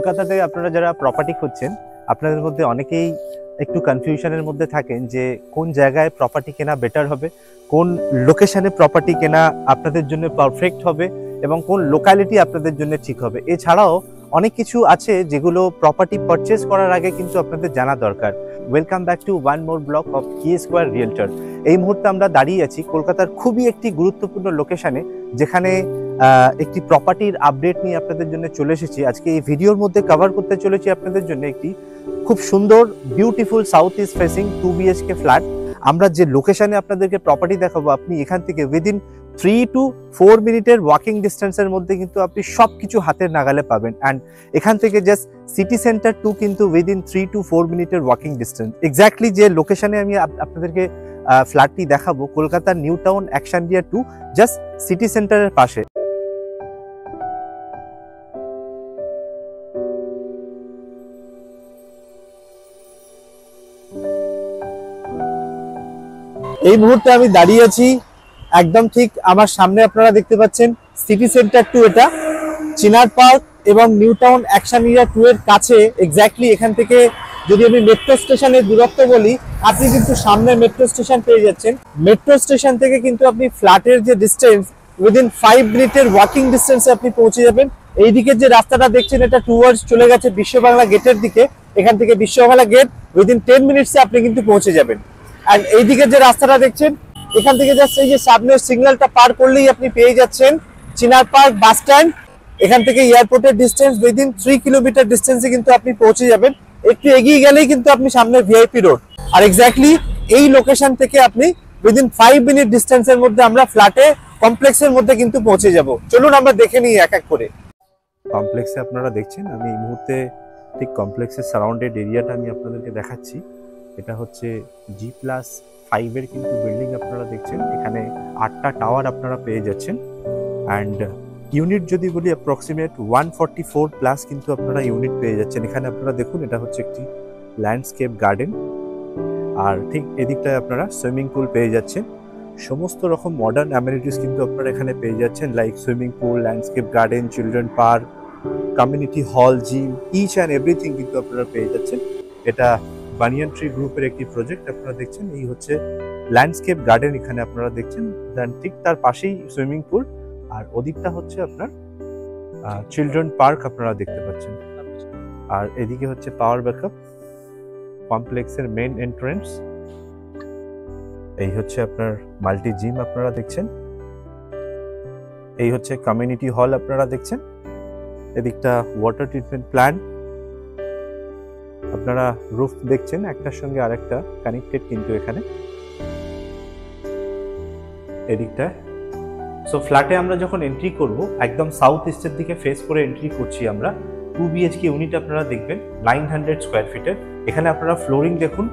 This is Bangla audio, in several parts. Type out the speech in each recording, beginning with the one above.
কলকাতাতে আপনারা যারা প্রপার্টি খুঁজছেন আপনাদের মধ্যে অনেকেই একটু কনফিউশনের মধ্যে থাকেন যে কোন জায়গায় প্রপার্টি কেনা বেটার হবে, কোন লোকেশনে প্রপার্টি কেনা আপনাদের জন্য পারফেক্ট হবে এবং কোন লোকালিটি আপনাদের জন্য ঠিক হবে। এছাড়াও অনেক কিছু আছে যেগুলো প্রপার্টি পারচেজ করার আগে কিন্তু আপনাদের জানা দরকার। Welcome back to one more blog of কি স্কোয়ার রিয়েলটর। এই মুহূর্তে আমরা দাঁড়িয়ে আছি কলকাতার খুবই একটি গুরুত্বপূর্ণ লোকেশনে, যেখানে একটি প্রপার্টির আপডেট নিয়ে আপনাদের জন্য চলে এসেছি। আজকে এই ভিডিওর মধ্যে কভার করতে চলেছি আপনাদের জন্য একটি খুব সুন্দর beautiful south east facing 2 BHK flat. আমরা যে লোকেশনে আপনাদেরকে প্রপার্টি দেখাবো, আপনি এখান থেকে উইদিন 3 to 4 মিনিটের ওয়াকিং ডিস্টেন্সের মধ্যে কিন্তু আপনি সব কিছু হাতের নাগালে পাবেন। অ্যান্ড এখান থেকে জাস্ট সিটি সেন্টার টু কিন্তু উইদিন 3 to 4 মিনিটের ওয়াকিং ডিস্টেন্স। এক্স্যাক্টলি যে লোকেশনে আমি আপনাদেরকে ফ্ল্যাটটি দেখাবো, কলকাতার নিউ টাউন অ্যাকশনডিয়া 2, জাস্ট সিটি সেন্টারের পাশে। এই মুহূর্তে আমি দাঁড়িয়ে আছি একদম ঠিক আমার সামনে, আপনারা দেখতে পাচ্ছেন সিটি সেন্টার 2। এটা চিনার পার্ক এবং নিউ টাউন অ্যাকশনডিয়া 2 এর কাছে। এক্স্যাক্টলি এখান থেকে যদি আমি মেট্রো স্টেশনের দূরত্ব বলি, আপনি কিন্তু সামনে মেট্রো স্টেশন পেয়ে যাচ্ছেন। মেট্রো স্টেশন থেকে কিন্তু আপনি ফ্ল্যাটের যে ডিস্টেন্স উইদিন 5 মিনিটের ওয়াকিং ডিস্টেন্সে আপনি পৌঁছে যাবেন। এইদিকে যে রাস্তাটা দেখছেন এটা টুয়ার্ডস চলে গেছে বিশ্ববাংলা গেটের দিকে। এখান থেকে বিশ্ববাংলা গেট উইদিন 10 মিনিটসে আপনি কিন্তু পৌঁছে যাবেন। আর এইদিকে যে রাস্তাটা দেখছেন, এখান থেকে জাস্ট এই যে সামনের সিগন্যালটা পার করলেই আপনি পেয়ে যাচ্ছেন চিনার পার্ক বাস স্ট্যান্ড। এখান থেকে এয়ারপোর্টের ডিস্টেন্স উইদিন 3 কিলোমিটার ডিস্টেন্সে কিন্তু আপনি পৌঁছে যাবেন। একটু এগিয়ে গেলেই কিন্তু আপনি সামনে ভিআইপি রোড। আর এক্স্যাক্টলি এই লোকেশন থেকে আপনি উইদিন 5 মিনিট ডিস্টেন্সের মধ্যে আমরা ফ্ল্যাটে কমপ্লেক্সের মধ্যে কিন্তু পৌঁছে যাব। চলুন আমরা দেখে নিই এক এক করে। কমপ্লেক্সে আপনারা দেখছেন, আমি এই মুহূর্তে ঠিক কমপ্লেক্সের সারাউন্ডেড এরিয়াটা আমি আপনাদেরকে দেখাচ্ছি। এটা হচ্ছে G+5 এর কিন্তু বিল্ডিং আপনারা দেখছেন। এখানে 8টা টাওয়ার আপনারা পেয়ে যাচ্ছেন। অ্যান্ড ইউনিট যদি বলি অ্যাপ্রক্সিমেট 144+ কিন্তু আপনারা ইউনিট পেয়ে যাচ্ছেন। এখানে আপনারা দেখুন, এটা হচ্ছে একটি ল্যান্ডস্কেপ গার্ডেন। আর ঠিক এদিকটায় আপনারা সুইমিং পুল পেয়ে যাচ্ছেন। সমস্ত রকম মডার্ন অ্যামিনিটিস কিন্তু আপনারা এখানে পেয়ে যাচ্ছেন, like swimming pool, landscape garden, children park, community hall, gym, each and everything কিন্তু আপনারা পেয়ে যাচ্ছেন। এটা বানিয়ান ট্রি গ্রুপের একটি প্রজেক্ট আপনারা দেখছেন। এই হচ্ছে ল্যান্ডস্কেপ গার্ডেন, এখানে আপনারা দেখছেন। দেন ঠিক তার পাশেই সুইমিং পুল, আর ওদিকটা হচ্ছে আপনার চিলড্রেন পার্ক আপনারা দেখতে পাচ্ছেন। আর এদিকে হচ্ছে পাওয়ার ব্যাকআপ, কমপ্লেক্সের মেইন এন্ট্রেন্স। এই হচ্ছে আপনার মাল্টি জিম আপনারা দেখছেন। এই হচ্ছে কমিউনিটি হল আপনারা দেখছেন। এদিকটা ওয়াটার ট্রিটমেন্ট প্ল্যান্ট। আপনারা রুফ দেখছেন, একটার সঙ্গে আরেকটা কানেক্টেড কিন্তু এখানে এদিকটা। সো ফ্ল্যাটে আমরা যখন এন্ট্রি করব, একদম সাউথ ইস্টের দিকে ফেস করে এন্ট্রি করছি আমরা। 2 BHK ইউনিট আপনারা দেখবেন 900 স্কোয়ার ফিটের। এখানে আপনারা ফ্লোরিং দেখুন,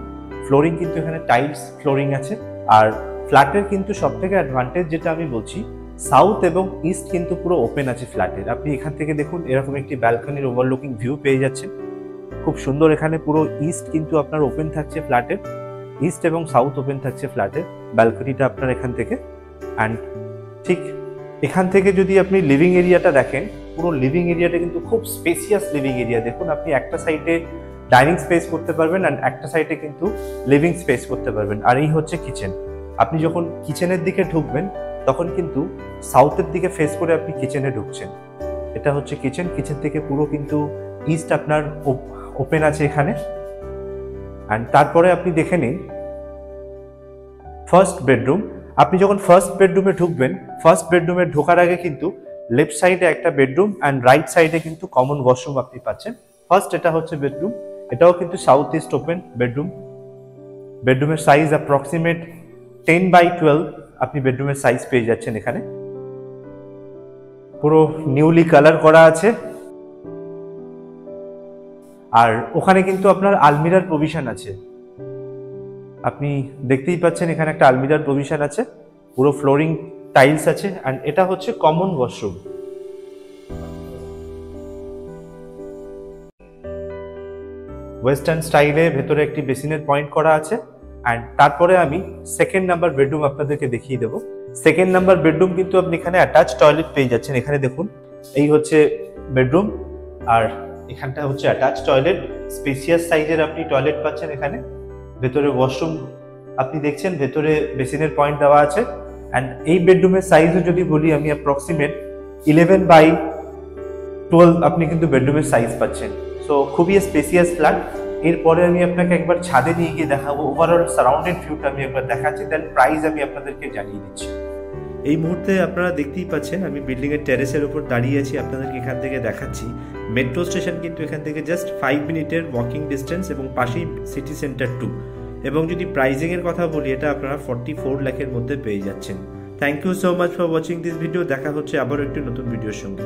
ফ্লোরিং কিন্তু এখানে টাইলস ফ্লোরিং আছে। আর ফ্ল্যাটের কিন্তু সবথেকে অ্যাডভান্টেজ যেটা আমি বলছি, সাউথ এবং ইস্ট কিন্তু পুরো ওপেন আছে ফ্ল্যাটের। আপনি এখান থেকে দেখুন, এরকম একটি ব্যালকনির ওভারলুকিং ভিউ পেয়ে যাচ্ছেন। খুব সুন্দর। এখানে পুরো ইস্ট কিন্তু আপনার ওপেন থাকছে ফ্ল্যাটের, ইস্ট এবং সাউথ ওপেন থাকছে ফ্ল্যাটের ব্যালকনিটা আপনার এখান থেকে। অ্যান্ড ঠিক এখান থেকে যদি আপনি লিভিং এরিয়াটা দেখেন, পুরো লিভিং এরিয়াটা কিন্তু খুব স্পেসিয়াস লিভিং এরিয়া। দেখুন, আপনি একটা সাইডে ডাইনিং স্পেস করতে পারবেন অ্যান্ড একটা সাইডে কিন্তু লিভিং স্পেস করতে পারবেন। আর এই হচ্ছে কিচেন। আপনি যখন কিচেনের দিকে ঢুকবেন, তখন কিন্তু সাউথের দিকে ফেস করে আপনি কিচেনে ঢুকছেন। এটা হচ্ছে কিচেন। কিচেন থেকে পুরো কিন্তু ইস্ট আপনার ওপেন আছে এখানে। অ্যান্ড তারপরে আপনি দেখে নিন ফার্স্ট বেডরুম। আপনি যখন ফার্স্ট বেডরুমে ঢুকবেন, ফার্স্ট বেডরুমে ঢোকার আগে কিন্তু লেফট সাইডে একটা বেডরুম অ্যান্ড রাইট সাইডে কিন্তু কমন ওয়াশরুম আপনি পাচ্ছেন। ফার্স্ট এটা হচ্ছে বেডরুম, এটাও কিন্তু সাউথ ইস্ট ওপেন বেডরুম। বেডরুমের সাইজ অ্যাপ্রক্সিমেট 10x12 আপনি বেডরুমের সাইজ পেয়ে যাচ্ছেন এখানে। পুরো নিউলি কালার করা আছে। আর ওখানে কিন্তু আপনার আলমিরার প্রভিশন আছে, আপনি দেখতেই পাচ্ছেন এখানে একটা আলমিরার প্রভিশন আছে। পুরো ফ্লোরিং টাইলস আছে। অ্যান্ড এটা হচ্ছে কমন ওয়াশরুম। ওয়েস্টার্ন স্টাইলে ভেতরে একটি বেসিনের পয়েন্ট করা আছে। অ্যান্ড তারপরে আমি সেকেন্ড নাম্বার বেডরুম আপনাদেরকে দেখিয়ে দেবো। সেকেন্ড নাম্বার বেডরুম কিন্তু আপনি এখানে অ্যাটাচ টয়লেট পেয়ে যাচ্ছেন। এখানে দেখুন, এই হচ্ছে বেডরুম। আর এখানটা হচ্ছে অ্যাটাচ টয়লেট, স্পেসিয়াস সাইজের আপনি টয়লেট পাচ্ছেন এখানে। ভেতরে ওয়াশরুম আপনি দেখছেন, ভেতরে বেসিনের পয়েন্ট দেওয়া আছে। অ্যান্ড এই বেডরুমের সাইজও যদি বলি আমি, অ্যাপ্রক্সিমেট 11/12 আপনি কিন্তু বেডরুমের সাইজ পাচ্ছেন। সো খুবই স্পেসিয়াস ফ্ল্যাট। এরপরে আমি আপনাকে একবার ছাদে নিয়ে গিয়ে দেখাবো, ওভারঅল সারাউন্ডেড ভিউটা আমি একবার দেখাচ্ছি, দেন প্রাইস আমি আপনাদেরকে জানিয়ে দিচ্ছি। এই মুহূর্তে আপনারা দেখতেই পাচ্ছেন আমি বিল্ডিং এর টেরেসের উপর দাঁড়িয়ে আছি, আপনাদেরকে এখান থেকে দেখাচ্ছি। মেট্রো স্টেশন কিন্তু এখান থেকে জাস্ট 5 মিনিটের ওয়াকিং ডিস্টেন্স, এবং পাশেই সিটি সেন্টার 2। এবং যদি প্রাইজিং এর কথা বলি, এটা আপনারা 44 লাখের মধ্যে পেয়ে যাচ্ছেন। Thank you so much for watching this video. দেখা হচ্ছে আবার একটি নতুন ভিডিওর সঙ্গে।